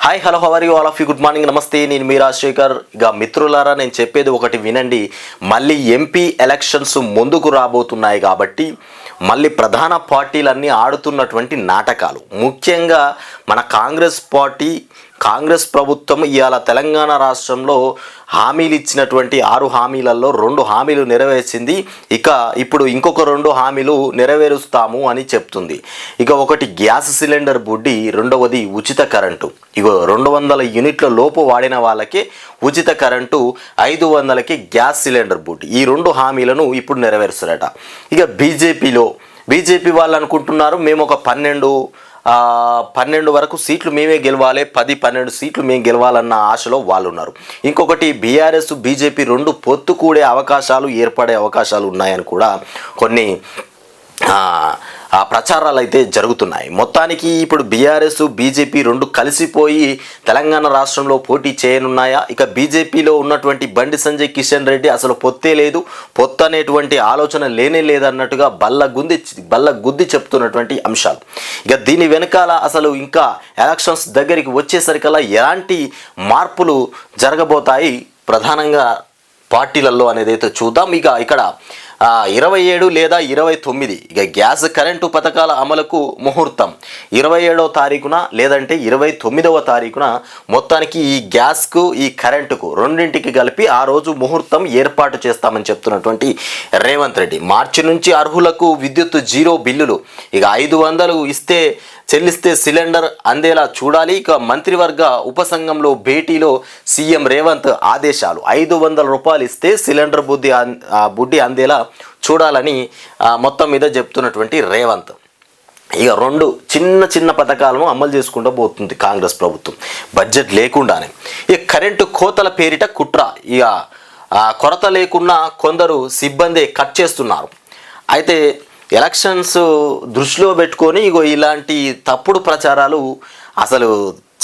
Hi hello how are you all of you good morning నమస్తే నేను మీ రాజశేఖర్. ఇక మిత్రులారా, నేను చెప్పేది ఒకటి వినండి. మళ్ళీ ఎంపీ ఎలక్షన్స్ ముందుకు రాబోతున్నాయి కాబట్టి మళ్ళీ ప్రధాన పార్టీలన్నీ ఆడుతున్నటువంటి నాటకాలు, ముఖ్యంగా మన కాంగ్రెస్ ప్రభుత్వం ఇవాళ తెలంగాణ రాష్ట్రంలో హామీలు ఇచ్చినటువంటి 6 హామీలలో 2 హామీలు నెరవేర్చింది. ఇప్పుడు ఇంకొక 2 హామీలు నెరవేరుస్తాము అని చెప్తుంది. ఒకటి గ్యాస్ సిలిండర్ బుడ్డి, రెండవది ఉచిత కరెంటు. 200 యూనిట్ల లోపు వాడిన వాళ్ళకి ఉచిత కరెంటు, 500కి గ్యాస్ సిలిండర్ బుడ్డి. ఈ 2 హామీలను ఇప్పుడు నెరవేరుస్తారట. బీజేపీ వాళ్ళు అనుకుంటున్నారు మేము ఒక 12 వరకు సీట్లు మేమే గెలవాలి, 10-12 సీట్లు మేము గెలవాలన్న ఆశలో వాళ్ళు ఉన్నారు. ఇంకొకటి బీఆర్ఎస్ బీజేపీ 2 పొత్తు కూడే అవకాశాలు, ఏర్పడే అవకాశాలు ఉన్నాయని కూడా కొన్ని ప్రచారాలు అయితే జరుగుతున్నాయి. మొత్తానికి ఇప్పుడు బీఆర్ఎస్ బీజేపీ 2 కలిసిపోయి తెలంగాణ రాష్ట్రంలో పోటీ చేయనున్నాయా? బీజేపీలో ఉన్నటువంటి బండి సంజయ్, కిషన్ రెడ్డి అసలు పొత్తే లేదు, పొత్తు అనేటువంటి ఆలోచన లేనే లేదన్నట్టుగా బల్ల గుద్ది చెప్తున్నటువంటి అంశాలు. దీని వెనకాల అసలు ఇంకా ఎలక్షన్స్ దగ్గరికి వచ్చేసరికల్లా ఎలాంటి మార్పులు జరగబోతాయి ప్రధానంగా పార్టీలలో అనేది అయితే చూద్దాం. ఇక్కడ 27 లేదా 29 గ్యాస్ కరెంటు పథకాల అమలుకు ముహూర్తం 27వ తారీఖున లేదంటే 29వ తారీఖున మొత్తానికి ఈ గ్యాస్కు ఈ కరెంటుకు రెండింటికి కలిపి ఆ రోజు ముహూర్తం ఏర్పాటు చేస్తామని చెప్తున్నటువంటి రేవంత్ రెడ్డి. మార్చి నుంచి అర్హులకు విద్యుత్ 0 బిల్లులు 500 చెల్లిస్తే సిలిండర్ అందేలా చూడాలి. మంత్రివర్గ ఉపసంఘంలో భేటీలో సీఎం రేవంత్ ఆదేశాలు. 500 రూపాయలు ఇస్తే సిలిండర్ బుడ్డి అందేలా చూడాలని మొత్తం మీద చెప్తున్నటువంటి రేవంత్. 2 చిన్న పథకాలను అమలు చేసుకుంటూ పోతుంది కాంగ్రెస్ ప్రభుత్వం బడ్జెట్ లేకుండానే. కరెంటు కోతల పేరిట కుట్ర. కొరత లేకున్నా కొందరు సిబ్బంది కట్ చేస్తున్నారు. అయితే ఎలక్షన్స్ దృష్టిలో పెట్టుకొని ఇలాంటి తప్పుడు ప్రచారాలు అసలు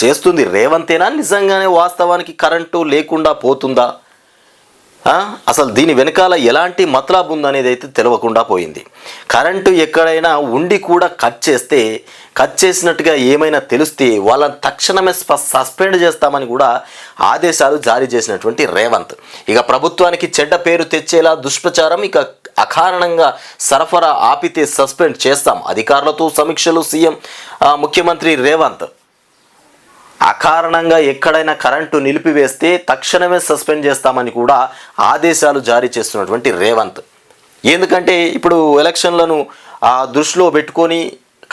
చేస్తుంది రేవంతేనా? నిజంగానే వాస్తవానికి కరెంటు లేకుండా పోతుందా? అసలు దీని వెనకాల ఎలాంటి మతలబు ఉందనేది అయితే తెలియకుండా పోయింది. కరెంటు ఎక్కడైనా ఉండి కూడా కట్ చేసినట్టుగా ఏమైనా తెలిస్తే వాళ్ళని తక్షణమే సస్పెండ్ చేస్తామని కూడా ఆదేశాలు జారీ చేసినటువంటి రేవంత్. ప్రభుత్వానికి చెడ్డ పేరు తెచ్చేలా దుష్ప్రచారం, అకారణంగా సరఫరా ఆపితే సస్పెండ్ చేస్తాం, అధికారులతో సమీక్షలు. సీఎం ముఖ్యమంత్రి రేవంత్ అకారణంగా ఎక్కడైనా కరెంటు నిలిపివేస్తే తక్షణమే సస్పెండ్ చేస్తామని కూడా ఆదేశాలు జారీ చేస్తున్నటువంటి రేవంత్. ఎందుకంటే ఇప్పుడు ఎలక్షన్లను దృష్టిలో పెట్టుకొని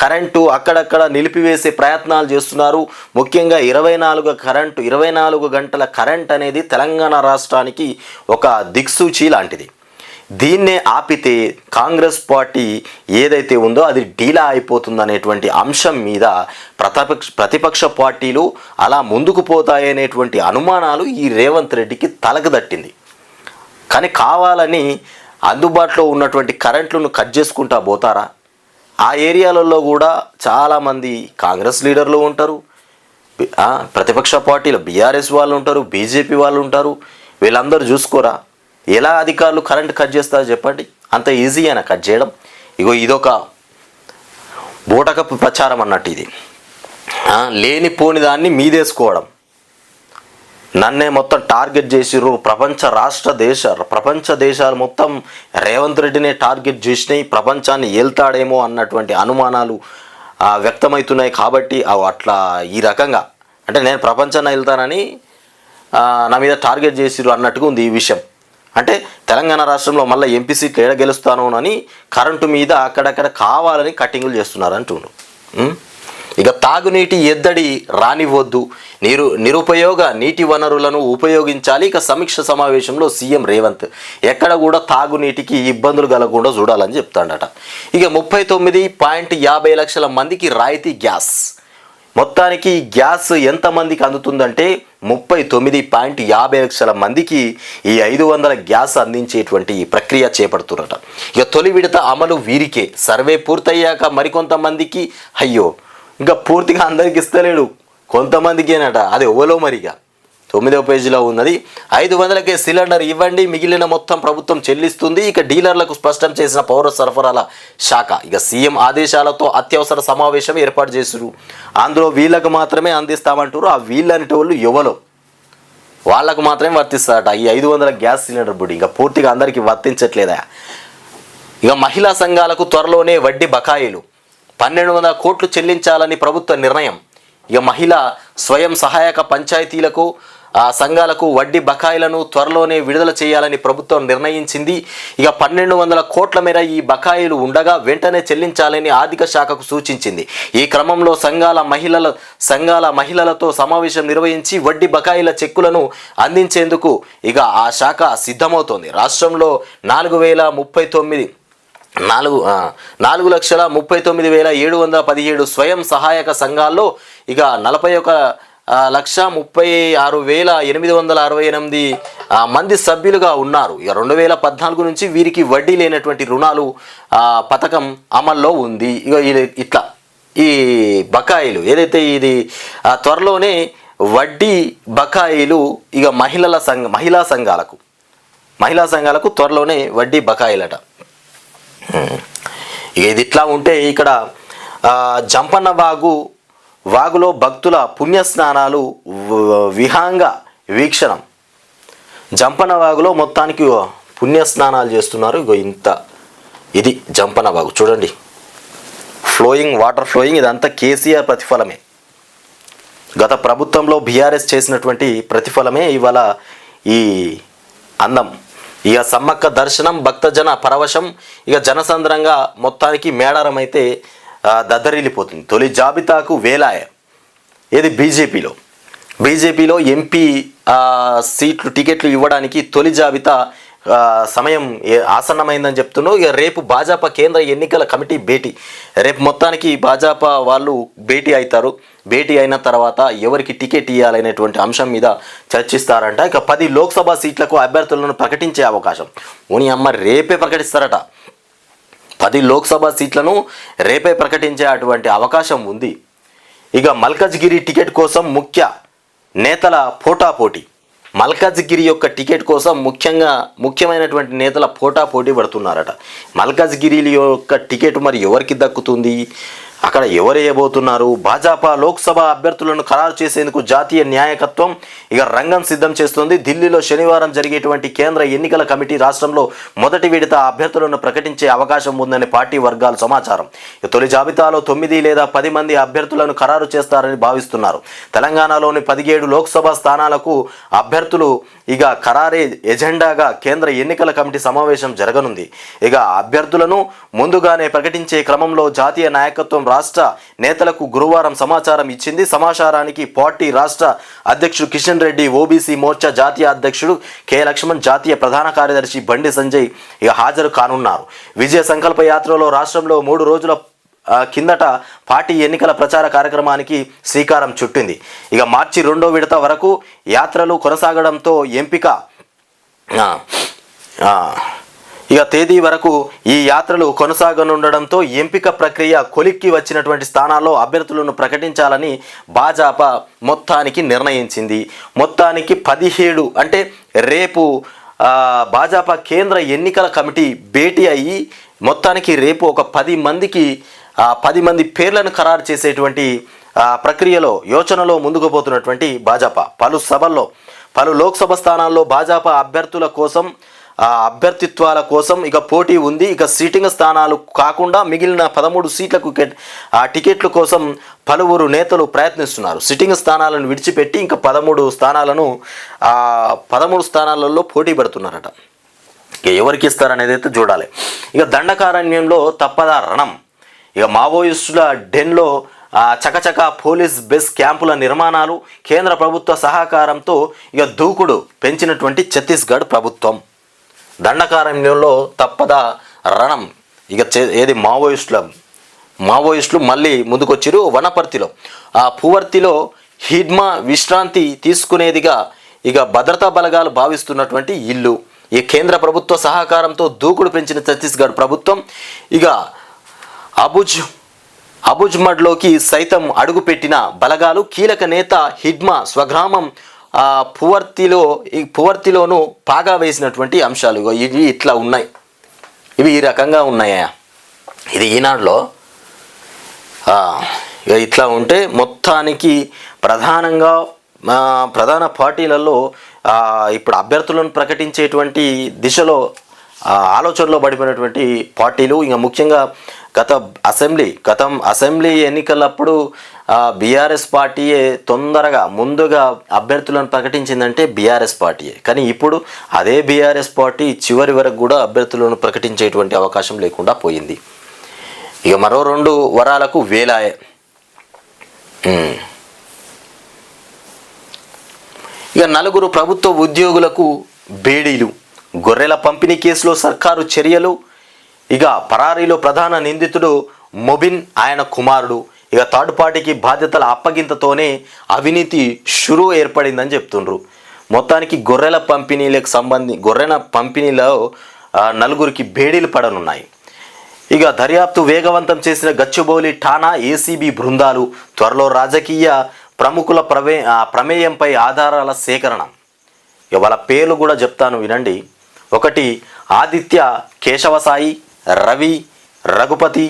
కరెంటు అక్కడక్కడ నిలిపివేసే ప్రయత్నాలు చేస్తున్నారు. ముఖ్యంగా 24 గంటల కరెంట్ అనేది తెలంగాణ రాష్ట్రానికి ఒక దిక్సూచి లాంటిది. దీన్నే ఆపితే కాంగ్రెస్ పార్టీ ఏదైతే ఉందో అది డీలా అయిపోతుందనేటువంటి అంశం మీద ప్రతిపక్ష పార్టీలు అలా ముందుకు పోతాయనేటువంటి అనుమానాలు ఈ రేవంత్ రెడ్డికి తలకు దట్టింది. కానీ కావాలని అందుబాటులో ఉన్నటువంటి కరెంట్లను కట్ చేసుకుంటా పోతారా? ఆ ఏరియాలలో కూడా చాలామంది కాంగ్రెస్ లీడర్లు ఉంటారు, ప్రతిపక్ష పార్టీలు బీఆర్ఎస్ వాళ్ళు ఉంటారు, బీజేపీ వాళ్ళు ఉంటారు. వీళ్ళందరూ చూసుకోరా ఎలా అధికారులు కరెంట్ కట్ చేస్తారో చెప్పండి. అంత ఈజీ అయినా కట్ చేయడం. ఇదొక బూటకపు ప్రచారం అన్నట్టు. ఇది లేనిపోని దాన్ని మీదేసుకోవడం. నన్నే మొత్తం టార్గెట్ చేసిర్రు. ప్రపంచ దేశాలు మొత్తం రేవంత్ రెడ్డినే టార్గెట్ చేసినాయి. ప్రపంచాన్ని ఏల్తాడేమో అన్నటువంటి అనుమానాలు వ్యక్తమవుతున్నాయి. కాబట్టి అట్లా ఈ రకంగా అంటే నేను ప్రపంచాన్ని వెళ్తానని నా మీద టార్గెట్ చేసిర్రు అన్నట్టుగా ఉంది ఈ విషయం. అంటే తెలంగాణ రాష్ట్రంలో మళ్ళీ ఎంపీ సీట్లు ఏడ గెలుస్తాను అని కరెంటు మీద అక్కడక్కడ కావాలని కట్టింగులు చేస్తున్నారు అంటుండు. తాగునీటి ఎద్దడి రానివ్వద్దు, నిరుపయోగ నీటి వనరులను ఉపయోగించాలి. సమీక్ష సమావేశంలో సీఎం రేవంత్ ఎక్కడ కూడా తాగునీటికి ఇబ్బందులు కలగకుండా చూడాలని చెప్తాడట. 39.50 లక్షల మందికి రాయితీ గ్యాస్. మొత్తానికి గ్యాస్ ఎంతమందికి అందుతుందంటే 39.50 లక్షల మందికి ఈ 500 గ్యాస్ అందించేటువంటి ప్రక్రియ చేపడుతున్నట. తొలి విడత అమలు వీరికే. సర్వే పూర్తయ్యాక మరికొంతమందికి పూర్తిగా అందరికి ఇస్తలేడు, కొంతమందికేనట. అది ఎవలో మరిగా 9వ పేజీలో ఉన్నది. 500కే సిలిండర్ ఇవ్వండి, మిగిలిన మొత్తం ప్రభుత్వం చెల్లిస్తుంది. ఇక డీలర్లకు స్పష్టం చేసిన పౌర సరఫరాల శాఖ. ఇక సీఎం ఆదేశాలతో అత్యవసర సమావేశం ఏర్పాటు చేశారు. అందులో వీళ్ళకు మాత్రమే అందిస్తామంటారు. ఆ వీళ్ళనేటోళ్ళు ఎవరో వాళ్ళకు మాత్రమే వర్తిస్తారట ఈ 500 గ్యాస్ సిలిండర్ బుడి. ఇంకా పూర్తిగా అందరికీ వర్తించట్లేదా? ఇక మహిళా సంఘాలకు త్వరలోనే వడ్డీ బకాయిలు 1200 కోట్లు చెల్లించాలని ప్రభుత్వ నిర్ణయం. ఇక మహిళా స్వయం సహాయక పంచాయతీలకు సంఘాలకు వడ్డీ బకాయిలను త్వరలోనే విడుదల చేయాలని ప్రభుత్వం నిర్ణయించింది. ఇక 1200 కోట్ల మేర ఈ బకాయిలు ఉండగా వెంటనే చెల్లించాలని ఆర్థిక శాఖకు సూచించింది. ఈ క్రమంలో సంఘాల మహిళలతో సమావేశం నిర్వహించి వడ్డీ బకాయిల చెక్కులను అందించేందుకు ఇక ఆ శాఖ సిద్ధమవుతోంది. రాష్ట్రంలో 4,39,717 స్వయం సహాయక సంఘాల్లో ఇక 41,36,868 మంది సభ్యులుగా ఉన్నారు. ఇక 2014 నుంచి వీరికి వడ్డీ లేనటువంటి రుణాలు పథకం అమల్లో ఉంది. ఇక ఇట్లా ఈ బకాయిలు ఏదైతే ఇది త్వరలోనే వడ్డీ బకాయిలు ఇక మహిళా సంఘాలకు త్వరలోనే వడ్డీ బకాయిలట. ఇది ఇట్లా ఉంటే ఇక్కడ జంపన్న వాగులో భక్తుల పుణ్యస్నానాలు విహంగ వీక్షణం. జంపన్న వాగులో మొత్తానికి పుణ్యస్నానాలు చేస్తున్నారు. ఇది జంపన్న వాగు చూడండి, వాటర్ ఫ్లోయింగ్. ఇదంతా కేసీఆర్ ప్రతిఫలమే. గత ప్రభుత్వంలో బీఆర్ఎస్ చేసినటువంటి ప్రతిఫలమే ఇవాళ ఈ అందం. ఇక సమ్మక్క దర్శనం, భక్తజన పరవశం. ఇక జనసంద్రంగా మొత్తానికి మేడారం అయితే దద్దరిల్లిపోతుంది. తొలి జాబితాకు వేలాయ. ఏది బీజేపీలో ఎంపీ టికెట్లు ఇవ్వడానికి తొలి జాబితా సమయం ఆసన్నమైందని చెప్తున్నావు. ఇక రేపు భాజపా కేంద్ర ఎన్నికల కమిటీ భేటీ. రేపు మొత్తానికి భాజపా వాళ్ళు భేటీ అవుతారు. భేటీ అయిన తర్వాత ఎవరికి టికెట్ ఇవ్వాలనేటువంటి అంశం మీద చర్చిస్తారంట. ఇక 10 లోక్సభ సీట్లకు అభ్యర్థులను ప్రకటించే అవకాశం. రేపే ప్రకటిస్తారట. 10 లోక్సభ సీట్లను రేపే ప్రకటించే అటువంటి అవకాశం ఉంది. ఇక మల్కజ్గిరి టికెట్ కోసం నేతల పోటాపోటీ. మల్కజ్గిరి యొక్క టికెట్ కోసం ముఖ్యమైనటువంటి నేతల పోటీ పడుతున్నారట. మల్కజ్గిరి యొక్క టికెట్ మరి ఎవరికి దక్కుతుంది? అక్కడ ఎవరు వేయబోతున్నారు? భాజపా లోక్సభ అభ్యర్థులను ఖరారు చేసేందుకు జాతీయ న్యాయకత్వం ఇక రంగం సిద్ధం చేస్తుంది. ఢిల్లీలో శనివారం జరిగేటువంటి కేంద్ర ఎన్నికల కమిటీ రాష్ట్రంలో మొదటి విడత అభ్యర్థులను ప్రకటించే అవకాశం ఉందని పార్టీ వర్గాలు సమాచారం. తొలి జాబితాలో 9 లేదా 10 మంది అభ్యర్థులను ఖరారు చేస్తారని భావిస్తున్నారు. తెలంగాణలోని 17 లోక్సభ స్థానాలకు అభ్యర్థులు ఇక ఖరారే ఎజెండాగా కేంద్ర ఎన్నికల కమిటీ సమావేశం జరగనుంది. ఇక అభ్యర్థులను ముందుగానే ప్రకటించే క్రమంలో జాతీయ నాయకత్వం రాష్ట్ర నేతలకు గురువారం సమాచారం ఇచ్చింది. సమాచారానికి పార్టీ రాష్ట్ర అధ్యక్షుడు కిషన్ రెడ్డి, ఓబీసీ మోర్చా జాతీయ అధ్యక్షుడు కె లక్ష్మణ్, జాతీయ ప్రధాన కార్యదర్శి బండి సంజయ్ ఇక హాజరు కానున్నారు. విజయ సంకల్ప యాత్రలో రాష్ట్రంలో 3 రోజుల కిందట పార్టీ ఎన్నికల ప్రచార కార్యక్రమానికి శ్రీకారం చుట్టింది. ఇక మార్చి 2వ విడత వరకు యాత్రలు కొనసాగడంతో తేదీ వరకు ఈ యాత్రలు కొనసాగనుండడంతో ఎంపిక ప్రక్రియ కొలిక్కి వచ్చినటువంటి స్థానాల్లో అభ్యర్థులను ప్రకటించాలని భాజపా మొత్తానికి నిర్ణయించింది. మొత్తానికి 17 అంటే రేపు భాజపా కేంద్ర ఎన్నికల కమిటీ భేటీ అయ్యి మొత్తానికి రేపు ఒక 10 మంది పేర్లను ఖరారు చేసేటువంటి ప్రక్రియలో యోచనలో ముందుకు పోతున్నటువంటి భాజపా పలు లోక్సభ స్థానాల్లో భాజపా అభ్యర్థిత్వాల కోసం ఇక పోటీ ఉంది. ఇక సిట్టింగ్ స్థానాలు కాకుండా మిగిలిన 13 సీట్లకు టికెట్ల కోసం పలువురు నేతలు ప్రయత్నిస్తున్నారు. సిట్టింగ్ స్థానాలను విడిచిపెట్టి ఇంకా 13 స్థానాలలో పోటీ పడుతున్నారట. ఇక ఎవరికి ఇస్తారనేది అయితే చూడాలి. ఇక దండకారణ్యంలో తప్పదా రణం. ఇక మావోయిస్టుల డెన్లో చకచక పోలీస్ బేస్ క్యాంపుల నిర్మాణాలు, కేంద్ర ప్రభుత్వ సహకారంతో ఇక దూకుడు పెంచినటువంటి ఛత్తీస్గఢ్ ప్రభుత్వం. దండకారణ్యంలో తప్పదా రణం. ఇక ఏది మావోయిస్టులు మళ్ళీ ముందుకొచ్చిరు. వనపర్తిలో పువర్తిలో హిడ్మా విశ్రాంతి తీసుకునేదిగా ఇక భద్రతా బలగాలు భావిస్తున్నటువంటి ఇల్లు. ఈ కేంద్ర ప్రభుత్వ సహకారంతో దూకుడు పెంచిన ఛత్తీస్గఢ్ ప్రభుత్వం ఇక అబుజ్మడ్లోకి సైతం అడుగుపెట్టిన బలగాలు కీలక నేత హిడ్మా స్వగ్రామం పువర్తిలోనూ పాగా వేసినటువంటి అంశాలు ఇవి ఇట్లా ఉన్నాయి. ఇవి ఈ రకంగా ఉన్నాయా. ఇది ఈనాడులో ఇట్లా ఉంటే మొత్తానికి ప్రధాన పార్టీలలో ఇప్పుడు అభ్యర్థులను ప్రకటించేటువంటి దిశలో ఆలోచనలో పడిపోయినటువంటి పార్టీలు, ఇంకా ముఖ్యంగా గతం అసెంబ్లీ ఎన్నికలప్పుడు బీఆర్ఎస్ పార్టీయే ముందుగా అభ్యర్థులను ప్రకటించిందంటే బీఆర్ఎస్ పార్టీయే. కానీ ఇప్పుడు అదే బీఆర్ఎస్ పార్టీ చివరి వరకు కూడా అభ్యర్థులను ప్రకటించేటువంటి అవకాశం లేకుండా పోయింది. ఇక మరో 2 వరాలకు వేలాయే. ఇక 4 ప్రభుత్వ ఉద్యోగులకు బేడీలు. గొర్రెల పంపిణీ కేసులో సర్కారు చర్యలు. ఇక పరారీలో ప్రధాన నిందితుడు మొబిన్, ఆయన కుమారుడు. ఇక థర్డ్ పార్టీకి బాధ్యతల అప్పగింతతోనే అవినీతి షురు ఏర్పడిందని చెప్తుండ్రు. మొత్తానికి గొర్రెల పంపిణీలో 4కి బేడీలు పడనున్నాయి. ఇక దర్యాప్తు వేగవంతం చేసిన గచ్చిబౌలి ఠాణా ఏసీబీ బృందాలు. త్వరలో రాజకీయ ప్రముఖుల ప్రమేయంపై ఆధారాల సేకరణ. ఇక వాళ్ళ పేర్లు కూడా చెప్తాను వినండి. 1 ఆదిత్య, కేశవసాయి, రవి, రఘుపతి,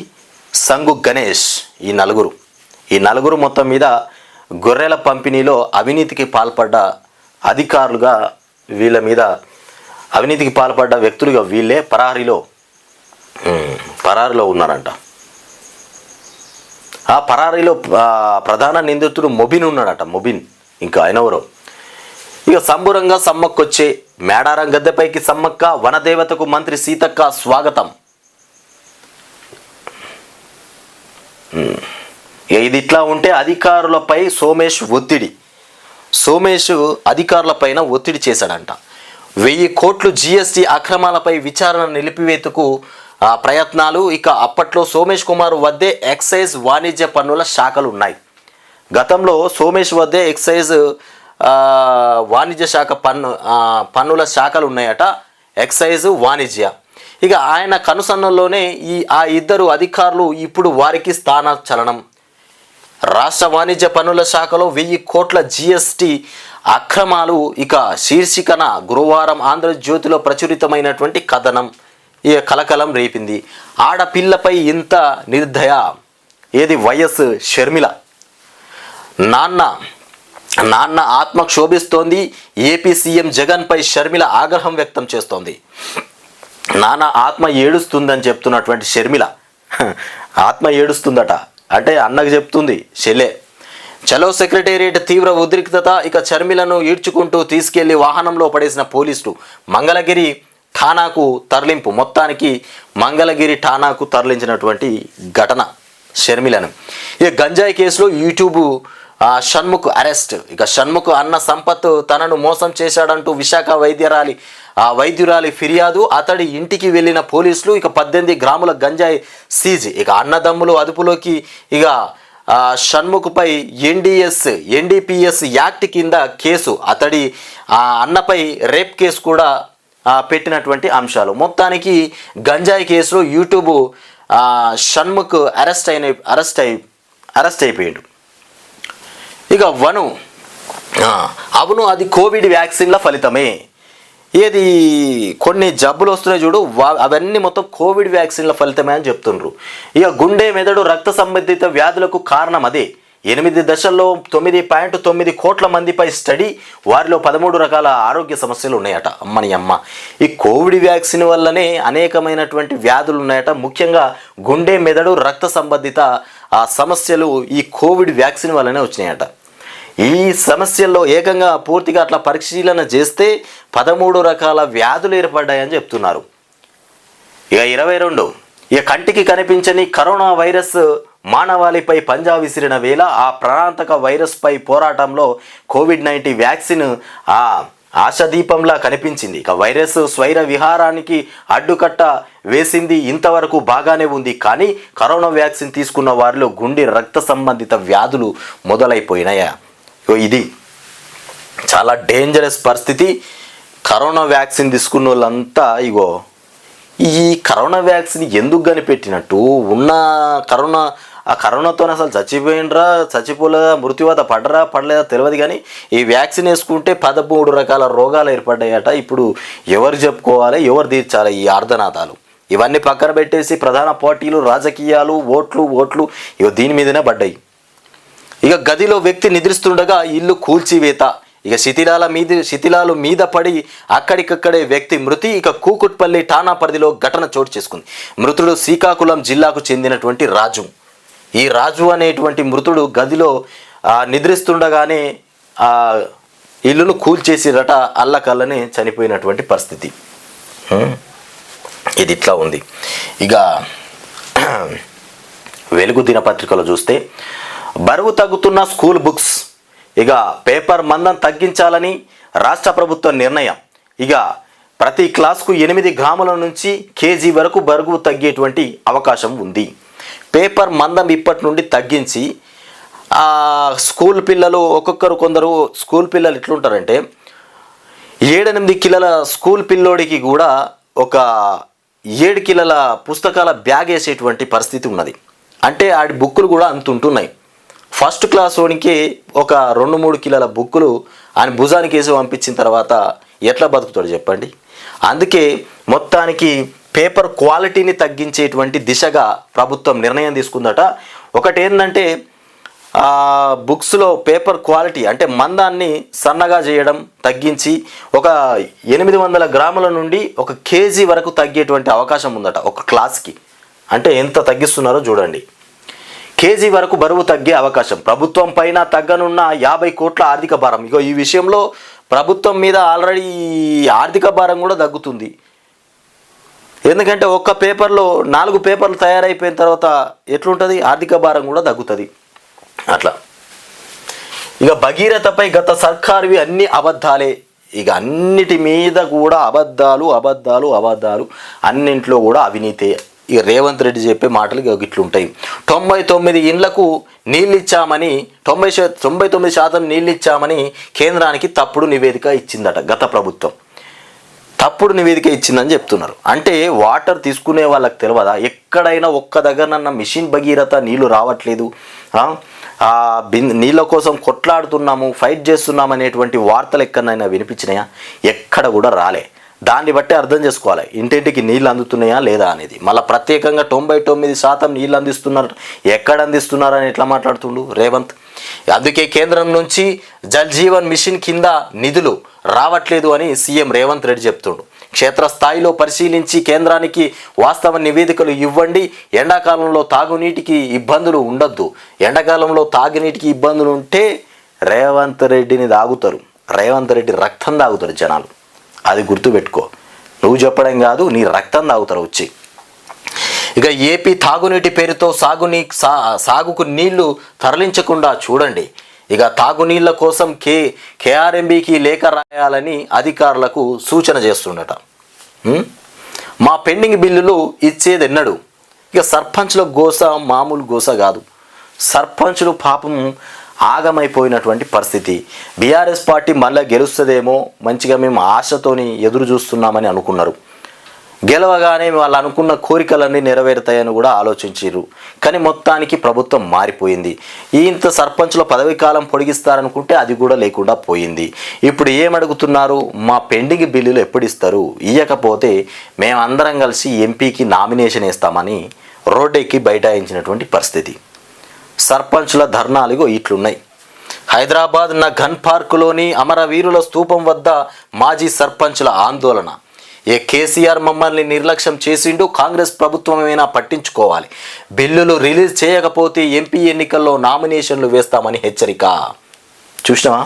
సంగు గణేష్. ఈ నలుగురు మొత్తం మీద గొర్రెల పంపిణీలో అవినీతికి పాల్పడ్డ అధికారులుగా, వీళ్ళ మీద అవినీతికి పాల్పడ్డ వ్యక్తులుగా వీళ్ళే పరారీలో ఉన్నారంట. ఆ పరారీలో ప్రధాన నిందితుడు మొబిన్ ఉన్నాడట. ఇంకా ఆయన ఎవరో. ఇక సంబురంగా సమ్మక్కొచ్చే మేడారం గద్దెపైకి సమ్మక్క, వనదేవతకు మంత్రి సీతక్క స్వాగతం. ఇది ఇట్లా ఉంటే అధికారులపై సోమేష్ అధికారులపైన ఒత్తిడి చేశాడంట. 1000 కోట్లు జీఎస్టీ అక్రమాలపై విచారణ నిలిపివేతకు ప్రయత్నాలు. ఇక అప్పట్లో సోమేష్ కుమార్ వద్దే ఎక్సైజ్, వాణిజ్య పన్నుల శాఖలు ఉన్నాయి. గతంలో సోమేష్ వద్దే ఎక్సైజ్, వాణిజ్య శాఖ పన్నుల శాఖలు ఉన్నాయట. ఎక్సైజ్, వాణిజ్య. ఇక ఆయన కనుసన్నల్లోనే ఆ 2 అధికారులు ఇప్పుడు వారికి స్థానచలనం. రాష్ట్ర వాణిజ్య పన్నుల శాఖలో 1000 కోట్ల జీఎస్టీ అక్రమాలు. ఇక శీర్షికన గురువారం ఆంధ్రజ్యోతిలో ప్రచురితమైనటువంటి కథనం ఇక కలకలం రేపింది. ఆడపిల్లపై ఇంత నిర్దయ. ఏది వైఎస్ షర్మిల. నాన్న ఆత్మ క్షోభిస్తోంది. ఏపీ సీఎం జగన్పై షర్మిల ఆగ్రహం వ్యక్తం చేస్తోంది. నాన్న ఆత్మ ఏడుస్తుందని చెప్తున్నటువంటి షర్మిల ఆత్మ ఏడుస్తుందట అంటే అన్నకు చెప్తుంది చెల్లె. చలో సెక్రటేరియట్ తీవ్ర ఉద్రిక్తత. ఇక షర్మిలను ఈడ్చుకుంటూ తీసుకెళ్లి వాహనంలో పడేసిన పోలీసులు. మంగళగిరి ఠాణాకు తరలింపు. మొత్తానికి మంగళగిరి ఠాణాకు తరలించినటువంటి ఘటన షర్మిలను. ఇక గంజాయి కేసులో యూట్యూబ్ షణ్ముఖ్ అరెస్ట్. ఇక షణ్ముఖ్ అన్న సంపత్ తనను మోసం చేశాడంటూ విశాఖ వైద్యురాలి ఫిర్యాదు. అతడి ఇంటికి వెళ్ళిన పోలీసులు. ఇక 18 గ్రాముల గంజాయి సీజ్. ఇక అన్నదమ్ములు అదుపులోకి. ఇక షణ్ముఖ్పై ఎన్డీపీఎస్ యాక్ట్ కింద కేసు. అతడి అన్నపై రేప్ కేసు కూడా పెట్టినటువంటి అంశాలు. మొత్తానికి గంజాయి కేసులో యూట్యూబ్ షణ్ముఖ్ అరెస్ట్ అయిపోయాడు. ఇక అవును అది కోవిడ్ వ్యాక్సిన్ల ఫలితమే. ఏది కొన్ని జబ్బులు వస్తున్నాయి చూడు, అవన్నీ మొత్తం కోవిడ్ వ్యాక్సిన్ల ఫలితమే అని చెప్తుండ్రు. ఇక గుండె, మెదడు, రక్త సంబంధిత వ్యాధులకు కారణం అదే. 8 దశల్లో 9.9 కోట్ల మందిపై స్టడీ. వారిలో 13 రకాల ఆరోగ్య సమస్యలు ఉన్నాయట. అమ్మ ఈ కోవిడ్ వ్యాక్సిన్ వల్లనే అనేకమైనటువంటి వ్యాధులు ఉన్నాయట. ముఖ్యంగా గుండె, మెదడు, రక్త సంబంధిత సమస్యలు ఈ కోవిడ్ వ్యాక్సిన్ వల్లనే వచ్చినాయట. ఈ సమస్యల్లో ఏకంగా పూర్తిగా అట్లా పరిశీలన చేస్తే 13 రకాల వ్యాధులు ఏర్పడ్డాయని చెప్తున్నారు. ఇక 22 ఇక కంటికి కనిపించని కరోనా వైరస్ మానవాళిపై పంజా విసిరిన వేళ ఆ ప్రాణాంతక వైరస్పై పోరాటంలో కోవిడ్-19 వ్యాక్సిన్ ఆశాదీపంలా కనిపించింది. ఇక వైరస్ స్వైర విహారానికి అడ్డుకట్ట వేసింది. ఇంతవరకు బాగానే ఉంది. కానీ కరోనా వ్యాక్సిన్ తీసుకున్న వారిలో గుండె, రక్త సంబంధిత వ్యాధులు మొదలైపోయినాయా. ఇది చాలా డేంజరస్ పరిస్థితి. కరోనా వ్యాక్సిన్ తీసుకున్న వాళ్ళంతా ఈ కరోనా వ్యాక్సిన్ ఎందుకు కనిపెట్టినట్టు ఉన్న కరోనా ఆ కరోనాతో అసలు చచ్చిపోలేదా, మృత్యువాత పడలేదా తెలియదు. కానీ ఈ వ్యాక్సిన్ వేసుకుంటే 13 రకాల రోగాలు ఏర్పడ్డాయట. ఇప్పుడు ఎవరు చెప్పుకోవాలి, ఎవరు తీర్చాలి ఈ ఆర్ధనాదాలు? ఇవన్నీ పక్కన పెట్టేసి ప్రధాన పార్టీలు, రాజకీయాలు, ఓట్లు ఇక దీని మీదనే పడ్డాయి. ఇక గదిలో వ్యక్తి నిద్రిస్తుండగా ఇల్లు కూల్చివేత. ఇక శిథిలాలు మీద పడి అక్కడికక్కడే వ్యక్తి మృతి. ఇక కూకుట్పల్లి ఠాణా పరిధిలో ఘటన చోటు చేసుకుంది. మృతుడు శ్రీకాకుళం జిల్లాకు చెందినటువంటి రాజు. ఈ రాజు అనేటువంటి మృతుడు గదిలో నిద్రిస్తుండగానే ఇల్లును కూల్చేసిరట. అల్లకల్లనే చనిపోయినటువంటి పరిస్థితి. ఇది ఇట్లా ఉంది. ఇక వెలుగు దినపత్రికలో చూస్తే బరువు తగ్గుతున్న స్కూల్ బుక్స్. ఇక పేపర్ మందం తగ్గించాలని రాష్ట్ర ప్రభుత్వ నిర్ణయం. ఇక ప్రతి క్లాస్కు 8 గ్రాముల నుంచి కేజీ వరకు బరువు తగ్గేటువంటి అవకాశం ఉంది. పేపర్ మందం ఇప్పటి నుండి తగ్గించి స్కూల్ పిల్లలు కొందరు స్కూల్ పిల్లలు ఎట్లుంటారంటే 7-8 కిలోల స్కూల్ పిల్లోడికి కూడా ఒక 7 కిలోల పుస్తకాల బ్యాగ్ వేసేటువంటి పరిస్థితి ఉన్నది. అంటే ఆడి బుక్కులు కూడా అంత ఉంటున్నాయి. ఫస్ట్ క్లాస్ వానికి ఒక 2-3 కిలోల బుక్కులు ఆయన భుజానికి వేసి పంపించిన తర్వాత ఎట్లా బతుకుతాడు చెప్పండి. అందుకే మొత్తానికి పేపర్ క్వాలిటీని తగ్గించేటువంటి దిశగా ప్రభుత్వం నిర్ణయం తీసుకుందట. ఒకటి ఏంటంటే బుక్స్లో పేపర్ క్వాలిటీ అంటే మందాన్ని సన్నగా చేయడం, తగ్గించి ఒక 800 గ్రాముల నుండి 1 కేజీ వరకు తగ్గేటువంటి అవకాశం ఉందట ఒక క్లాస్కి. అంటే ఎంత తగ్గిస్తున్నారో చూడండి. కేజీ వరకు బరువు తగ్గే అవకాశం. ప్రభుత్వం పైన తగ్గనున్న 50 కోట్ల ఆర్థిక భారం. ఇగో ఈ విషయంలో ప్రభుత్వం మీద ఆల్రెడీ ఆర్థిక భారం కూడా తగ్గుతుంది. ఎందుకంటే ఒక్క పేపర్లో 4 పేపర్లు తయారైపోయిన తర్వాత ఎట్లుంటుంది, ఆర్థిక భారం కూడా తగ్గుతుంది. అట్లా ఇక భగీరథపై గత సర్కారువి అన్ని అబద్ధాలే. ఇక అన్నిటి మీద కూడా అబద్ధాలు, అన్నింట్లో కూడా అవినీతే. ఇక రేవంత్ రెడ్డి చెప్పే మాటలు ఇట్లుంటాయి. 99 ఇండ్లకు నీళ్ళు ఇచ్చామని 99% నీళ్ళు ఇచ్చామని కేంద్రానికి తప్పుడు నివేదిక ఇచ్చిందట గత ప్రభుత్వం. తప్పుడు నివేదిక ఇచ్చిందని చెప్తున్నారు. అంటే వాటర్ తీసుకునే వాళ్ళకి తెలియదా? ఎక్కడైనా ఒక్క దగ్గరనన్న మిషన్ భగీరథ నీళ్లు రావట్లేదు, నీళ్ళ కోసం కొట్లాడుతున్నాము, ఫైట్ చేస్తున్నాము అనేటువంటి వార్తలు ఎక్కడైనా వినిపించినాయా? ఎక్కడ కూడా రాలే. దాన్ని బట్టి అర్థం చేసుకోవాలి ఇంటింటికి నీళ్ళు అందుతున్నాయా లేదా అనేది. మళ్ళీ ప్రత్యేకంగా 99% నీళ్ళు అందిస్తున్నారు, ఎక్కడ అందిస్తున్నారు అని ఎట్లా మాట్లాడుతుండు రేవంత్. అందుకే కేంద్రం నుంచి జల్ జీవన్ మిషన్ కింద నిధులు రావట్లేదు అని సీఎం రేవంత్ రెడ్డి చెప్తుండు. క్షేత్రస్థాయిలో పరిశీలించి కేంద్రానికి వాస్తవ నివేదికలు ఇవ్వండి. ఎండాకాలంలో తాగునీటికి ఇబ్బందులు ఉండొద్దు. ఎండాకాలంలో తాగునీటికి ఇబ్బందులు ఉంటే రేవంత్ రెడ్డిని తాగుతారు, రేవంత్ రెడ్డి రక్తం తాగుతారు జనాలు. అది గుర్తుపెట్టుకో. నువ్వు చెప్పడం కాదు, నీ రక్తం తాగుతారు వచ్చి. ఇక ఏపీ తాగునీటి పేరుతో సాగుకు నీళ్లు తరలించకుండా చూడండి. ఇక తాగునీళ్ళ కోసం కేఆర్ఎంబీకి లేఖ రాయాలని అధికారులకు సూచన చేస్తుండట. మా పెండింగ్ బిల్లులు ఇచ్చేది ఎన్నడు. ఇక సర్పంచ్ల గోస మామూలు గోస కాదు. సర్పంచులు పాపం ఆగమైపోయినటువంటి పరిస్థితి. బీఆర్ఎస్ పార్టీ మళ్ళీ గెలుస్తుందేమో, మంచిగా మేము ఆశతోని ఎదురు చూస్తున్నామని అనుకున్నారు. గెలవగానే వాళ్ళు అనుకున్న కోరికలన్నీ నెరవేరుతాయని కూడా ఆలోచించారు. కానీ మొత్తానికి ప్రభుత్వం మారిపోయింది. ఇంత సర్పంచ్ల పదవి కాలం పొడిగిస్తారనుకుంటే అది కూడా లేకుండా పోయింది. ఇప్పుడు ఏమడుగుతున్నారు? మా పెండింగ్ బిల్లులు ఎప్పుడు ఇస్తారు, ఇవ్వకపోతే మేమందరం కలిసి ఎంపీకి నామినేషన్ వేస్తామని రోడ్డెక్కి బైఠాయించినటువంటి పరిస్థితి. సర్పంచుల ధర్నాలు ఇట్లున్నాయి. హైదరాబాద్ గన్ పార్కులోని అమరవీరుల స్తూపం వద్ద మాజీ సర్పంచుల ఆందోళన. కేసీఆర్ మమ్మల్ని నిర్లక్ష్యం చేసిండు, కాంగ్రెస్ ప్రభుత్వమైనా పట్టించుకోవాలి, బిల్లులు రిలీజ్ చేయకపోతే ఎంపీ ఎన్నికల్లో నామినేషన్లు వేస్తామని హెచ్చరిక. చూసినావా?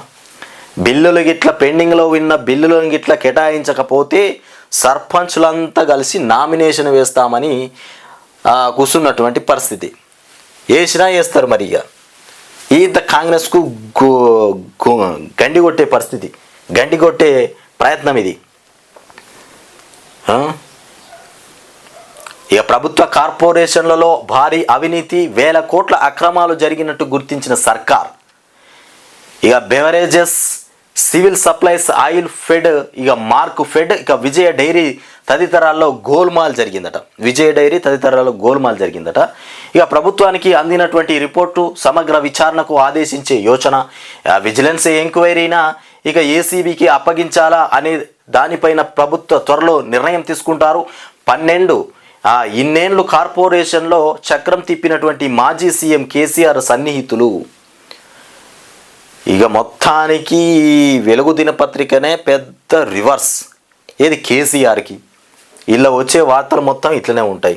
బిల్లులు గిట్ల పెండింగ్లో ఉన్న బిల్లులను గిట్ల కేటాయించకపోతే సర్పంచులంతా కలిసి నామినేషన్ వేస్తామని కూర్చున్నటువంటి పరిస్థితి. వేసినా వేస్తారు. మరి ఇక ఇంత కాంగ్రెస్కు గండి కొట్టే పరిస్థితి, గండి కొట్టే ప్రయత్నం ఇది. ఇక ప్రభుత్వ కార్పొరేషన్లలో భారీ అవినీతి, 1000 కోట్ల అక్రమాలు జరిగినట్టు గుర్తించిన సర్కార్. ఇక beverages, civil supplies, oil fed, ఇక మార్క్ ఫెడ్, ఇక విజయ డైరీ తదితరాల్లో గోల్మాల్ జరిగిందట. విజయ డైరీ తదితరాల్లో గోల్మాల్ జరిగిందట. ఇక ప్రభుత్వానికి అందినటువంటి రిపోర్టు సమగ్ర విచారణకు ఆదేశించే యోచన, విజిలెన్స్ ఎంక్వైరీనా ఇక ఏసీబీకి అప్పగించాలా అనే దానిపైన ప్రభుత్వ త్వరలో నిర్ణయం తీసుకుంటారు. 12 ఇన్నేళ్లు కార్పొరేషన్లో చక్రం తిప్పినటువంటి మాజీ సీఎం కేసీఆర్ సన్నిహితులు. ఇక మొత్తానికి వెలుగు దినపత్రికనే పెద్ద రివర్స్ ఏది కేసీఆర్కి. ఇలా వచ్చే వార్తలు మొత్తం ఇట్లనే ఉంటాయి.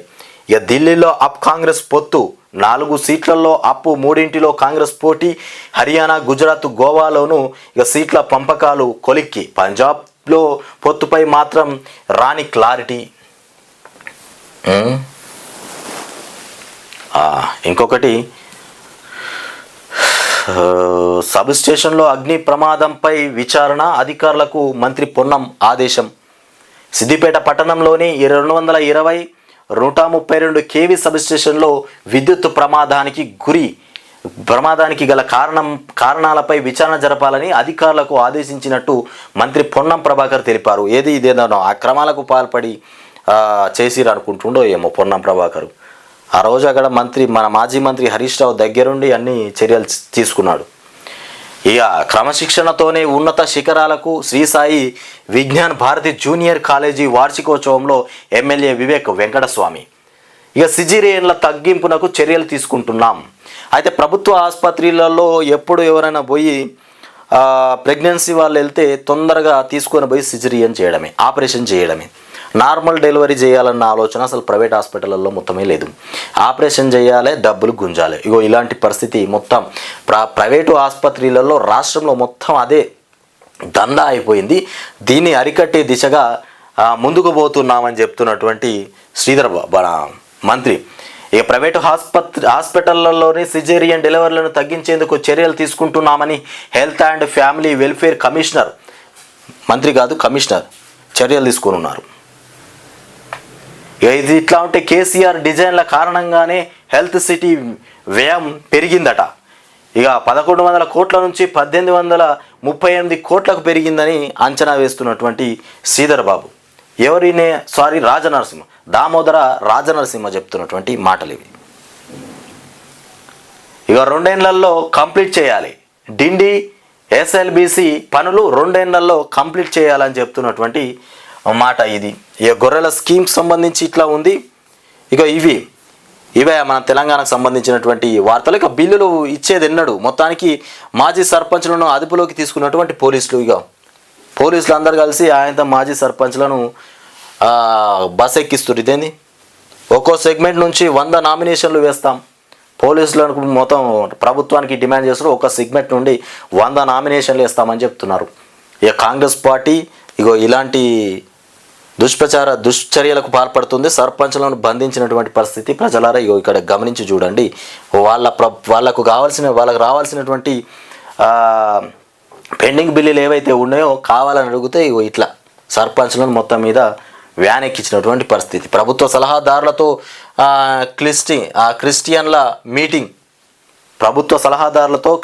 ఇక ఢిల్లీలో అప్ కాంగ్రెస్ పొత్తు, 4 సీట్లలో అప్పు, 3 కాంగ్రెస్ పోటీ. హర్యానా, గుజరాత్, గోవాలోనూ ఇక సీట్ల పంపకాలు కొలిక్కి. పంజాబ్లో పొత్తుపై మాత్రం రాని క్లారిటీ. ఇంకొకటి, సబ్ స్టేషన్లో అగ్ని ప్రమాదంపై విచారణ, అధికారులకు మంత్రి పొన్నం ఆదేశం. సిద్దిపేట పట్టణంలోని 220 132 కేవీ సబ్ స్టేషన్లో విద్యుత్ ప్రమాదానికి గల కారణాలపై విచారణ జరపాలని అధికారులకు ఆదేశించినట్టు మంత్రి పొన్నం ప్రభాకర్ తెలిపారు. ఇదేదో అక్రమాలకు పాల్పడి చేసిరు అనుకుంటుండో ఏమో పొన్నం ప్రభాకర్. ఆ రోజు అక్కడ మన మాజీ మంత్రి హరీష్ రావు దగ్గరుండి అన్ని చర్యలు తీసుకున్నాడు. ఇక క్రమశిక్షణతోనే ఉన్నత శిఖరాలకు Sri Sai Vignan Bharati junior college వార్షికోత్సవంలో MLA Vivek Venkataswamy. ఇక సిజేరియన్ల తగ్గింపునకు చర్యలు తీసుకుంటున్నాం. అయితే ప్రభుత్వ ఆసుపత్రులలో ఎప్పుడు ఎవరైనా పోయి ప్రెగ్నెన్సీ వాళ్ళు వెళ్తే తొందరగా తీసుకొని పోయి సిజేరియన్ చేయడమే, ఆపరేషన్ చేయడమే. నార్మల్ డెలివరీ చేయాలన్న ఆలోచన అసలు ప్రైవేట్ హాస్పిటల్లో మొత్తమే లేదు. ఆపరేషన్ చేయాలి, డబ్బులు గుంజాలి. ఇగో ఇలాంటి పరిస్థితి మొత్తం ప్రైవేటు ఆసుపత్రులలో రాష్ట్రంలో మొత్తం అదే దందా అయిపోయింది. దీన్ని అరికట్టే దిశగా ముందుకు పోతున్నామని చెప్తున్నటువంటి శ్రీధర్ మంత్రి. ఇక ప్రైవేటు హాస్పిటళ్లలోని సిజేరియన్ డెలివరీలను తగ్గించేందుకు చర్యలు తీసుకుంటున్నామని health and family welfare commissioner, మంత్రి కాదు కమిషనర్, చర్యలు తీసుకున్నారు. ఇది ఇట్లా ఉంటే కేసీఆర్ డిజైన్ల కారణంగానే హెల్త్ సిటీ వ్యయం పెరిగిందట. ఇక 1100 కోట్ల నుంచి 1838 కోట్లకు పెరిగిందని అంచనా వేస్తున్నటువంటి శ్రీధర్ బాబు. రాజనరసింహ, దామోదర రాజనరసింహ చెప్తున్నటువంటి మాటలు ఇవి. ఇక 2 ఏళ్లలో కంప్లీట్ చేయాలి, డిండి ఎస్ఎల్బిసి పనులు 2 ఏళ్లలో కంప్లీట్ చేయాలని చెప్తున్నటువంటి మాట ఇది. ఇక గొర్రెల స్కీమ్ సంబంధించి ఇట్లా ఉంది. ఇక ఇవే మన తెలంగాణకు సంబంధించినటువంటి వార్తలు. ఇక బిల్లులు ఇచ్చేది ఎన్నడు. మొత్తానికి మాజీ సర్పంచ్లను అదుపులోకి తీసుకున్నటువంటి పోలీసులు. ఇక పోలీసులు అందరు కలిసి ఆయనతో మాజీ సర్పంచ్లను బస్ ఎక్కిస్తారు. ఇదేంది, ఒక్కో సెగ్మెంట్ నుంచి 100 నామినేషన్లు వేస్తాం. పోలీసులకు మొత్తం ప్రభుత్వానికి డిమాండ్ చేస్తారు, ఒక సెగ్మెంట్ నుండి 100 నామినేషన్లు వేస్తామని చెప్తున్నారు. ఇక కాంగ్రెస్ పార్టీ ఇలాంటి దుశ్చర్యలకు పాల్పడుతుంది. సర్పంచ్లను బంధించినటువంటి పరిస్థితి ప్రజలారా ఇక్కడ గమనించి చూడండి. వాళ్ళకు రావాల్సినటువంటి పెండింగ్ బిల్లులు ఏవైతే ఉన్నాయో కావాలని అడిగితే ఇట్లా సర్పంచ్లను మొత్తం మీద వ్యాన్ ఎక్కించినటువంటి పరిస్థితి. ప్రభుత్వ సలహాదారులతో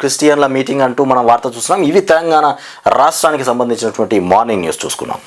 క్రిస్టియన్ల మీటింగ్ అంటూ మనం వార్త చూస్తున్నాం. ఇవి తెలంగాణ రాష్ట్రానికి సంబంధించినటువంటి మార్నింగ్ న్యూస్ చూసుకున్నాం.